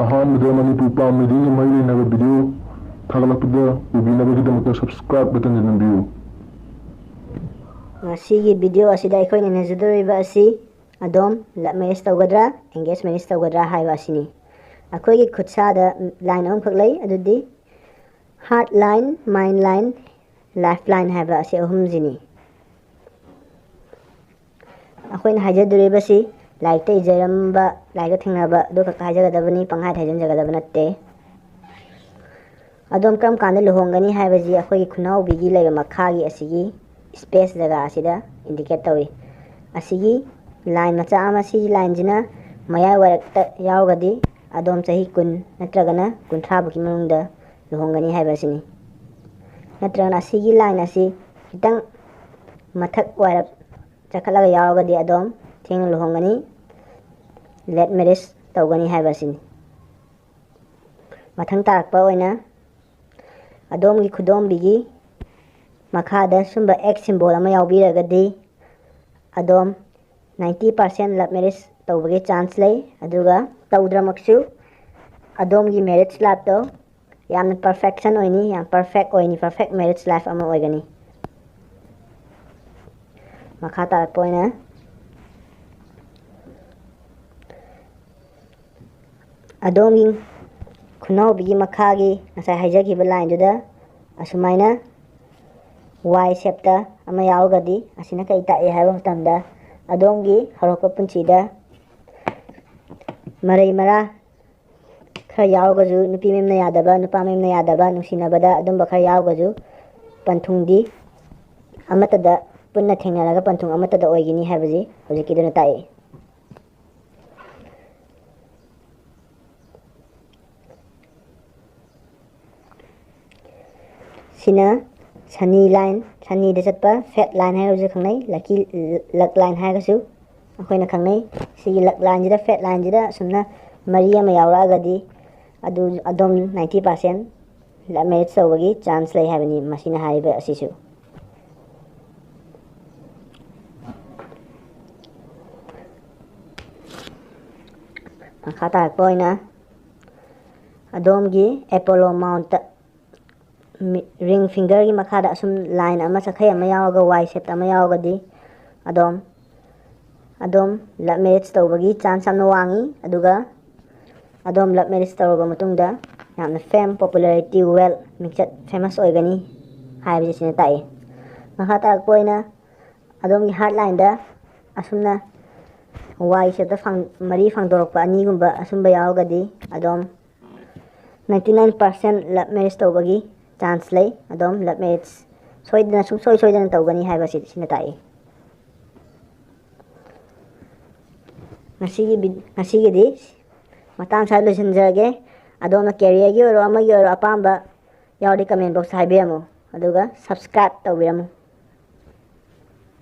ꯑꯍꯥꯟꯕꯗ ꯃꯅꯤꯄꯨꯔ ꯄꯥꯝꯃꯤꯗꯒꯤ ꯃꯔꯤ ꯂꯩꯅꯕ ꯚꯤꯗꯤꯑꯣ ꯊꯥꯒꯠꯂꯛꯄꯗ ꯎꯕꯤꯅꯕꯒꯤꯗꯃꯛꯇ ꯁꯕꯁꯀ꯭ꯔꯥꯏꯕ ꯕꯇꯟ ꯅꯝꯕꯤꯌꯨ꯫ ꯉꯁꯤꯒꯤ ꯚꯤꯗꯤꯑꯣ ꯑꯁꯤꯗ ꯑꯩꯈꯣꯏꯅ ꯅꯩꯅꯖꯗꯣꯔꯤꯕ ꯑꯁꯤ ꯑꯗꯣꯝ ꯂꯞ ꯃꯦꯔꯦꯖ ꯇꯧꯒꯗ꯭ꯔꯥ ꯑꯦꯡꯒꯦꯖ ꯃꯦꯔꯦꯖ ꯇꯧꯒꯗ꯭ꯔꯥ ꯍꯥꯏꯕ ꯑꯁꯤꯅꯤ꯫ ꯑꯩꯈꯣꯏꯒꯤ ꯈꯨꯠꯁꯥꯗ ꯂꯥꯏꯟ ꯑꯍꯨꯝꯈꯛ ꯂꯩ, ꯑꯗꯨꯗꯤ heart line, main line, life line ꯍꯥꯏꯕ ꯑꯁꯤ ꯑꯍꯨꯝꯁꯤꯅꯤ꯫ ꯑꯩꯈꯣꯏꯅ ꯍꯥꯏꯖꯗꯣꯔꯤꯕꯁꯤ ꯂꯥꯏꯔꯤꯛꯇ ꯏꯖꯔꯝꯕ, ꯂꯥꯏꯔꯤꯛꯇ ꯊꯦꯡꯅꯕ ꯑꯗꯨ ꯈꯛꯇ ꯍꯥꯏꯖꯒꯗꯕꯅꯤ, ꯄꯪꯍꯥꯏꯗ ꯍꯥꯏꯖꯤꯟꯖꯒꯗꯕ ꯅꯠꯇꯦ꯫ ꯑꯗꯣꯝ ꯀꯔꯝ ꯀꯥꯟꯗ ꯂꯨꯍꯣꯡꯒꯅꯤ ꯍꯥꯏꯕꯁꯤ ꯑꯩꯈꯣꯏꯒꯤ ꯈꯨꯅꯥꯎꯕꯤꯒꯤ ꯂꯩꯕ ꯃꯈꯥꯒꯤ ꯑꯁꯤꯒꯤ ꯁ꯭ꯄꯦꯁ ꯖꯒꯥ ꯑꯁꯤꯗ ꯏꯟꯗꯤꯀꯦꯠ ꯇꯧꯏ꯫ ꯑꯁꯤꯒꯤ ꯂꯥꯏꯟ ꯃꯆꯥ ꯑꯃ, ꯁꯤꯒꯤ ꯂꯥꯏꯟꯁꯤꯅ ꯃꯌꯥꯏ ꯋꯥꯏꯔꯛꯇ ꯌꯥꯎꯔꯒꯗꯤ ꯑꯗꯣꯝ ꯆꯍꯤ 10 ꯅꯠꯇ꯭ꯔꯒꯅ 30 ꯃꯅꯨꯡꯗ ꯂꯨꯍꯣꯡꯒꯅꯤ ꯍꯥꯏꯕ ꯑꯁꯤꯅꯤ꯫ ꯅꯠꯇ꯭ꯔꯒꯅ ꯑꯁꯤꯒꯤ ꯂꯥꯏꯟ ꯑꯁꯤ ꯈꯤꯇꯪ ꯃꯊꯛ ꯋꯥꯏꯔꯞ ꯆꯈꯠꯂꯒ ꯌꯥꯎꯔꯒꯗꯤ ꯑꯗꯣꯝ ꯊꯦꯡꯅ ꯂꯨꯍꯣꯡꯒꯅꯤ, ꯂꯦꯠ ꯃꯦꯔꯦꯖ ꯇꯧꯒꯅꯤ ꯍꯥꯏꯕ ꯑꯁꯤꯅꯤ꯫ ꯃꯊꯪ ꯇꯥꯔꯛꯄ ꯑꯣꯏꯅ ꯑꯗꯣꯝꯒꯤ ꯈꯨꯗꯣꯝꯕꯤꯒꯤ ꯃꯈꯥꯗ ꯁꯨꯝꯕ ꯑꯦꯛꯁ ꯁꯤꯝꯕꯣꯜ ꯑꯃ ꯌꯥꯎꯕꯤꯔꯒꯗꯤ ꯑꯗꯣꯝ 90% ꯂꯞ ꯃꯦꯔꯦꯖ ꯇꯧꯕꯒꯤ ꯆꯥꯟꯁ ꯂꯩ, ꯑꯗꯨꯒ ꯇꯧꯗ꯭ꯔꯃꯛꯁꯨ ꯑꯗꯣꯝꯒꯤ ꯃꯦꯔꯦꯖ ꯂꯥꯏꯐꯇꯣ ꯌꯥꯝꯅ ꯄꯔꯐꯦꯛꯁꯟ ꯑꯣꯏꯅꯤ, ꯌꯥꯝ ꯄꯔꯐꯦꯛ ꯑꯣꯏꯅꯤ, ꯄꯔꯐꯦꯛ ꯃꯦꯔꯦꯖ ꯂꯥꯏꯐ ꯑꯃ ꯑꯣꯏꯒꯅꯤ꯫ ꯃꯈꯥ ꯇꯥꯔꯛꯄ ꯑꯣꯏꯅ ꯑꯗꯣꯝꯒꯤ ꯈꯨꯅꯥꯎꯕꯤꯒꯤ ꯃꯈꯥꯒꯤ ꯉꯁꯥꯏ ꯍꯥꯏꯖꯈꯤꯕ ꯂꯥꯏꯟꯗꯨꯗ ꯑꯁꯨꯃꯥꯏꯅ ꯋꯥꯏ ꯁꯦꯞꯇ ꯑꯃ ꯌꯥꯎꯔꯒꯗꯤ ꯑꯁꯤꯅ ꯀꯔꯤ ꯇꯥꯛꯏ ꯍꯥꯏꯕ ꯃꯇꯝꯗ ꯑꯗꯣꯝꯒꯤ ꯍꯧꯔꯛꯄ ꯄꯨꯟꯁꯤꯗ ꯃꯔꯩ ꯃꯔꯥ ꯈꯔ ꯌꯥꯎꯔꯒꯁꯨ, ꯅꯨꯄꯤ ꯃꯌꯨꯝꯅ ꯌꯥꯗꯕ, ꯅꯨꯄꯥ ꯃꯌꯨꯝꯅ ꯌꯥꯗꯕ, ꯅꯨꯡꯁꯤꯅꯕꯗ ꯑꯗꯨꯝꯕ ꯈꯔ ꯌꯥꯎꯔꯒꯁꯨ ꯄꯟꯊꯨꯡꯗꯤ ꯑꯃꯠꯇꯗ ꯄꯨꯟꯅ ꯊꯦꯡꯅꯔꯒ ꯄꯟꯊꯨꯡ ꯑꯃꯠꯇꯗ ꯑꯣꯏꯒꯅꯤ ꯍꯥꯏꯕꯁꯤ ꯍꯧꯖꯤꯛꯀꯤꯗꯨꯅ ꯇꯥꯛꯏ꯫ ꯁꯤꯅ ꯁꯅꯤ ꯂꯥꯏꯟ, ꯁꯅꯤꯗ ꯆꯠꯄ ꯐꯦꯠ ꯂꯥꯏꯟ ꯍꯥꯏꯔꯒꯁꯨ ꯈꯪꯅꯩ, ꯂꯛ ꯂꯥꯏꯟ ꯍꯥꯏꯔꯒꯁꯨ ꯑꯩꯈꯣꯏꯅ ꯈꯪꯅꯩ꯫ ꯁꯤꯒꯤ ꯂꯛ ꯂꯥꯏꯟꯁꯤꯗ, ꯐꯦꯠ ꯂꯥꯏꯟꯁꯤꯗ ꯑꯁꯨꯝꯅ ꯃꯔꯤ ꯑꯃ ꯌꯥꯎꯔꯛꯑꯒꯗꯤ ꯑꯗꯣꯝ 90% ꯂꯞ ꯃꯦꯔꯦꯖ ꯇꯧꯕꯒꯤ ꯆꯥꯟꯁ ꯂꯩ ꯍꯥꯏꯕꯅꯤ ꯃꯁꯤꯅ ꯍꯥꯏꯔꯤꯕ ꯑꯁꯤꯁꯨ꯫ ꯃꯈꯥ ꯇꯥꯔꯛꯄ ꯑꯣꯏꯅ ꯑꯗꯣꯝꯒꯤ ꯑꯦꯄꯣꯂꯣ ꯃꯥꯎꯟꯠꯇ ꯔꯤꯡ ꯐꯤꯡꯒꯔꯒꯤ ꯃꯈꯥꯗ ꯑꯁꯨꯝ ꯂꯥꯏꯟ ꯑꯃ, ꯆꯈꯩ ꯑꯃ ꯌꯥꯎꯔꯒ ꯋꯥꯏ ꯁꯦꯞꯇ ꯑꯃ ꯌꯥꯎꯔꯒꯗꯤ ꯑꯗꯣꯝ ꯂꯞ ꯃꯦꯔꯦꯖ ꯇꯧꯕꯒꯤ ꯆꯥꯟꯁ ꯌꯥꯝꯅ ꯋꯥꯡꯉꯤ, ꯑꯗꯨꯒ ꯑꯗꯣꯝ ꯂꯞ ꯃꯦꯔꯦꯖ ꯇꯧꯔꯕ ꯃꯇꯨꯡꯗ ꯌꯥꯝꯅ ꯐꯦꯝ, ꯄꯣꯄꯨꯂꯔꯤꯇꯤ, ꯋꯦꯜ, ꯃꯤꯡꯆꯠ, ꯐꯦꯃꯁ ꯑꯣꯏꯒꯅꯤ ꯍꯥꯏꯕꯁꯤ ꯁꯤꯅ ꯇꯥꯛꯏ꯫ ꯃꯈꯥ ꯇꯥꯔꯛꯄ ꯑꯣꯏꯅ ꯑꯗꯣꯝꯒꯤ ꯍꯥꯔꯠ ꯂꯥꯏꯟꯗ ꯑꯁꯨꯝꯅ ꯋꯥꯏ ꯁꯦꯞꯇ ꯃꯔꯤ ꯐꯥꯡꯗꯣꯔꯛꯄ ꯑꯅꯤꯒꯨꯝꯕ ꯑꯁꯨꯝꯕ ꯌꯥꯎꯔꯒꯗꯤ ꯑꯗꯣꯝ 99% ꯂꯞ ꯃꯦꯔꯦꯖ ꯇꯧꯕꯒꯤ ꯆꯥꯟꯁ ꯂꯩ, ꯑꯗꯣꯝ ꯂꯞ ꯃꯦꯔꯦꯖ ꯁꯨꯡꯁꯣꯏ ꯁꯣꯏꯗꯅ ꯇꯧꯒꯅꯤ ꯍꯥꯏꯕꯁꯤ ꯁꯤꯅ ꯇꯥꯛꯏ꯫ ꯉꯁꯤꯒꯤꯗꯤ ꯃꯇꯥꯡ ꯁ꯭ꯋꯥꯏꯗ ꯂꯣꯏꯁꯤꯟꯖꯔꯒꯦ꯫ ꯑꯗꯣꯝꯅ ꯀꯦꯔꯤꯌꯔꯒꯤ ꯑꯣꯏꯔꯣ ꯑꯃꯒꯤ ꯑꯣꯏꯔꯣ ꯑꯄꯥꯝꯕ ꯌꯥꯎꯔꯗꯤ ꯀꯃꯦꯟ ꯕꯣꯛꯁꯇ ꯍꯥꯏꯕꯤꯔꯝꯃꯨ, ꯑꯗꯨꯒ ꯁꯕꯁꯀ꯭ꯔꯥꯏꯕ ꯇꯧꯕꯤꯔꯝꯃꯨ꯫